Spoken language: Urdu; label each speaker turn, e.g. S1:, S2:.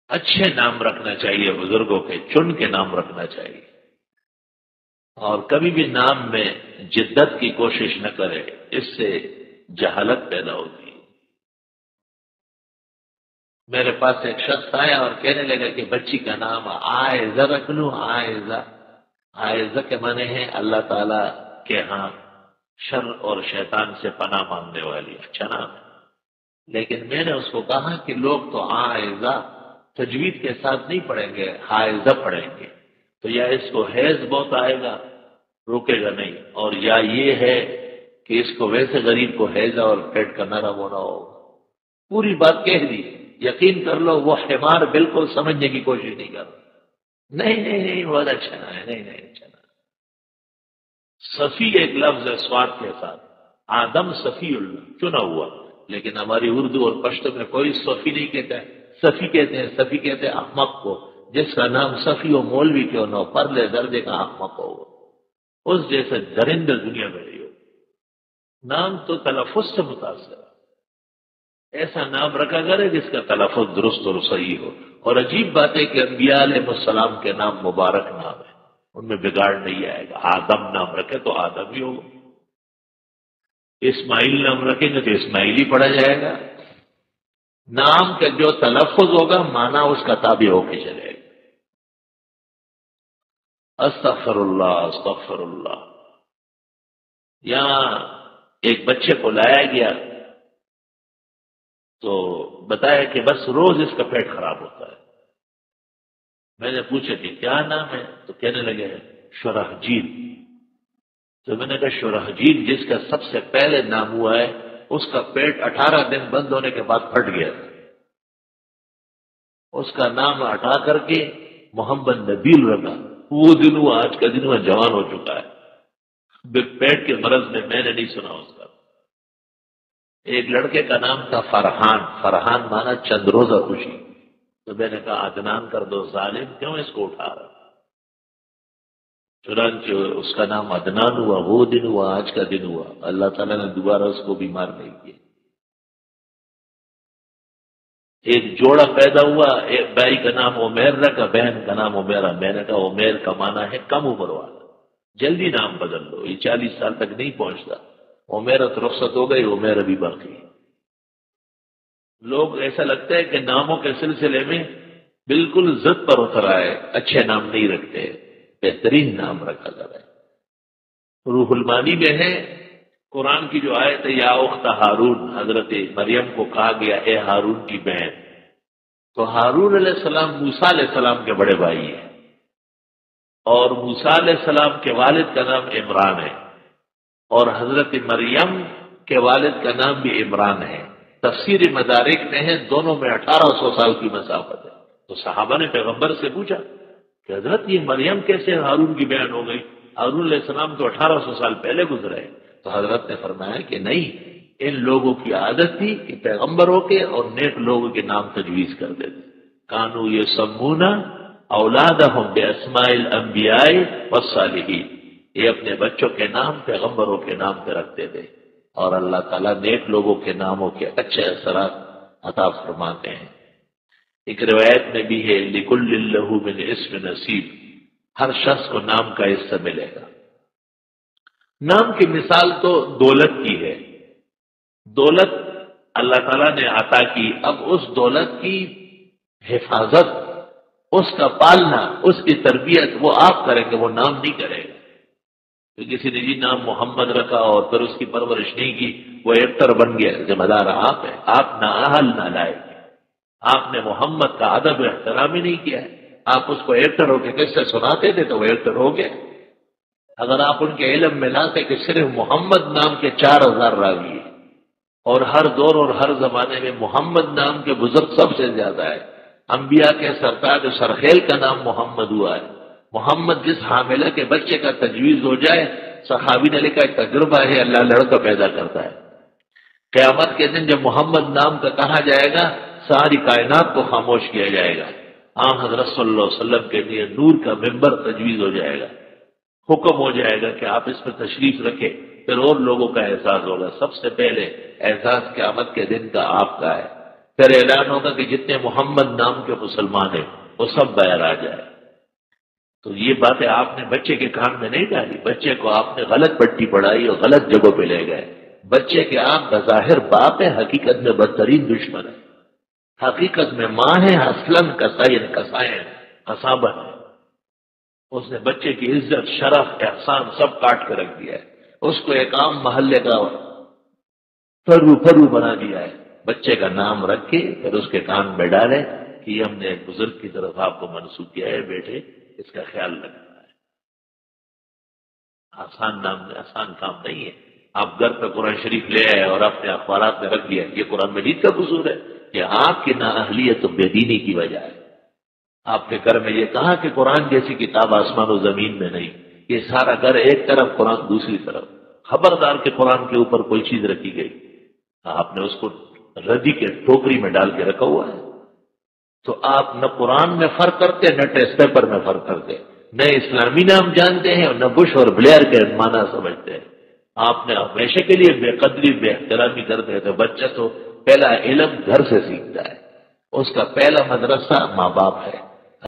S1: اچھے نام رکھنا چاہیے، بزرگوں کے چن کے نام رکھنا چاہیے، اور کبھی بھی نام میں جدت کی کوشش نہ کرے، اس سے جہالت پیدا ہوتی ہے۔ میرے پاس ایک شخص آیا اور کہنے لگا کہ بچی کا نام عائزہ رکھ لوں، عائزہ۔ عائزہ کے معنی ہے اللہ تعالی کے ہاں شر اور شیطان سے پناہ مانگنے والی، اچھا نام ہے۔ لیکن میں نے اس کو کہا کہ لوگ تو عائزہ تجوید کے ساتھ نہیں پڑھیں گے، حائزہ پڑھیں گے، تو یا اس کو حیض بہت آئے گا، رکے گا نہیں، اور یا یہ ہے کہ اس کو ویسے غریب کو حیضہ اور پیٹ کا نرم ہونا ہوگا۔ پوری بات کہہ دی، یقین کر لو وہ حمار بالکل سمجھنے کی کوشش نہیں کر رہا۔ نہیں نہیں نہیں، بہت اچھا نام ہے، نہیں نہیں اچھا نام۔ صفی ایک لفظ ہے سواد کے ساتھ، آدم صفی اللہ چنا ہوا، لیکن ہماری اردو اور پشتو میں کوئی صفی نہیں کہتا ہے، صفی کہتے ہیں، صفی کہتے ہیں احمق کو، جس کا نام صفی ہو مولوی کیوں نہ ہو، پرلے درجے کا احمق ہو، اس جیسے درندہ دنیا میں نہیں ہو۔ نام تو تلفظ سے متاثر ہے، ایسا نام رکھا کرے جس کا تلفظ درست اور صحیح ہو۔ اور عجیب بات ہے کہ انبیاء علیہ السلام کے نام مبارک نام ہے، ان میں بگاڑ نہیں آئے گا۔ آدم نام رکھے تو آدم ہی ہوگا، اسماعیل نام رکھیں گے تو اسماعیل ہی پڑھا جائے گا۔ نام کا جو تلفظ ہوگا معنی اس کا تابع ہو کے چلے گا۔ استغفر اللہ استغفر اللہ۔ یہاں ایک بچے کو لایا گیا تو بتایا کہ بس روز اس کا پیٹ خراب ہوتا ہے۔ میں نے پوچھا کہ کیا نام ہے، تو کہنے لگے شرحجیل۔ تو میں نے کہا شرحجیل جس کا سب سے پہلے نام ہوا ہے اس کا پیٹ 18 دن بند ہونے کے بعد پھٹ گیا، اس کا نام ہٹا کر کے محمد نبیل رکھا۔ وہ دن ہوا، آج کا دن ہوا جوان ہو چکا ہے، پیٹ کے مرض میں نے نہیں سنا اس کا۔ ایک لڑکے کا نام تھا فرحان، فرحان مانا چند روزہ خوشی، تو میں نے کہا عدنان کر دو، ظالم کیوں اس کو اٹھا رہا؟ چنانچہ اس کا نام عدنان ہوا، وہ دن ہوا، آج کا دن ہوا، اللہ تعالیٰ نے دوبارہ اس کو بیمار نہیں کیا۔ ایک جوڑا پیدا ہوا، ایک بھائی کا نام عمیر رکھا، بہن کا نام عمیرہ۔ میں نے کہا عمیر کا معنی ہے کم عمر والا، جلدی نام بدل دو، یہ 40 سال تک نہیں پہنچتا۔ عمیرہ تو رخصت ہو گئی، عمیر ابھی باقی ہے۔ لوگ ایسا لگتا ہے کہ ناموں کے سلسلے میں بالکل ضد پر اتر آئے، اچھے نام نہیں رکھتے، بہترین نام رکھا جائے۔ روح المانی میں ہے قرآن کی جو آیت ہے یا اخت ہارون، حضرت مریم کو کہا گیا اے ہارون کی بہن، تو ہارون علیہ السلام موسیٰ علیہ السلام کے بڑے بھائی ہیں، اور موسیٰ علیہ السلام کے والد کا نام عمران ہے، اور حضرت مریم کے والد کا نام بھی عمران ہے۔ تفسیر مدارک میں ہے دونوں میں 1800 سال کی مسافت ہے۔ تو صحابہ نے پیغمبر سے پوچھا کہ حضرت یہ مریم کیسے ہارون کی بہن ہو گئی؟ ہارون علیہ السلام تو 1800 سال پہلے گزرے۔ تو حضرت نے فرمایا کہ نہیں، ان لوگوں کی عادت تھی کہ پیغمبروں کے اور نیک لوگوں کے نام تجویز کر دیتے، کانو یہ سمونا اولادہم باسماء الانبیاء والصالحین، یہ اپنے بچوں کے نام پیغمبروں کے نام پہ رکھتے تھے، اور اللہ تعالیٰ نیک لوگوں کے ناموں کے اچھے اثرات عطا فرماتے ہیں۔ ایک روایت میں بھی ہے لکل لہ من اسم نصیب، ہر شخص کو نام کا حصہ ملے گا۔ نام کی مثال تو دولت کی ہے، دولت اللہ تعالیٰ نے عطا کی، اب اس دولت کی حفاظت، اس کا پالنا، اس کی تربیت وہ آپ کریں گے، وہ نام نہیں کرے گا۔ تو کسی نے جی نام محمد رکھا اور پھر اس کی پرورش نہیں کی، وہ ایکٹر بن گیا، ذمہ دار آپ ہیں، آپ نہ اہل نہ لائق، آپ نے محمد کا ادب و احترام ہی نہیں کیا ہے۔ آپ اس کو ایکٹر ہو کے قصے سناتے تھے تو وہ ایکٹر ہو گیا۔ اگر آپ ان کے علم میں لاتے کہ صرف محمد نام کے 4000 راوی ہیں، اور ہر دور اور ہر زمانے میں محمد نام کے بزرگ سب سے زیادہ ہے، انبیاء کے سرتاج سرخیل کا نام محمد ہوا ہے۔ محمد جس حاملہ کے بچے کا تجویز ہو جائے، صحابی نے لکھا ایک تجربہ ہے، اللہ لڑکا پیدا کرتا ہے۔ قیامت کے دن جب محمد نام کا کہا جائے گا، ساری کائنات کو خاموش کیا جائے گا، حضرت صلی اللہ علیہ وسلم کے لیے نور کا ممبر تجویز ہو جائے گا، حکم ہو جائے گا کہ آپ اس پر تشریف رکھیں، پھر اور لوگوں کا اعزاز ہوگا۔ سب سے پہلے اعزاز قیامت کے دن کا آپ کا ہے۔ پھر اعلان ہوگا کہ جتنے محمد نام کے مسلمان ہیں وہ سب باہر آ جائے. تو یہ باتیں آپ نے بچے کے کان میں نہیں ڈالی. بچے کو آپ نے غلط پٹی پڑھائی اور غلط جگہوں پہ لے گئے. بچے کے آپ بظاہر باپ ہے، حقیقت میں بدترین دشمن ہے. حقیقت میں ماں ہے، اصلاً کسائن کسائن کسابن ہے. اس نے بچے کی عزت، شرف، احسان سب کاٹ کر رکھ دیا ہے. اس کو ایک عام محلے کا فرو بنا دیا ہے. بچے کا نام رکھ کے پھر اس کے کان میں ڈالے کہ یہ ہم نے ایک بزرگ کی طرف آپ کو منسوخ کیا ہے، بیٹے اس کا خیال رکھنا ہے. آسان کام نہیں ہے. آپ گھر پہ قرآن شریف لے آئے اور اپنے اخبارات میں رکھ دیا، یہ قرآن مجید کا قصور ہے؟ کہ آپ کی نااہلیت و بے دینی کی وجہ ہے. آپ کے گھر میں یہ کہا کہ قرآن جیسی کتاب آسمان و زمین میں نہیں. یہ سارا گھر ایک طرف، قرآن دوسری طرف. خبردار کہ قرآن کے اوپر کوئی چیز رکھی گئی، آپ نے اس کو ردی کے ٹوکری میں ڈال کے رکھا ہوا ہے. تو آپ نہ قرآن میں فرق کرتے، نہ ٹیسٹ پیپر میں فرق کرتے، نہ اسلامی نام جانتے ہیں اور نہ بش اور بلیئر کے معنی سمجھتے ہیں. آپ نے ہمیشہ کے لیے بے قدری، بے احترامی کرتے ہیں. تو بچہ تو پہلا علم گھر سے سیکھتا ہے. اس کا پہلا مدرسہ ماں باپ ہے.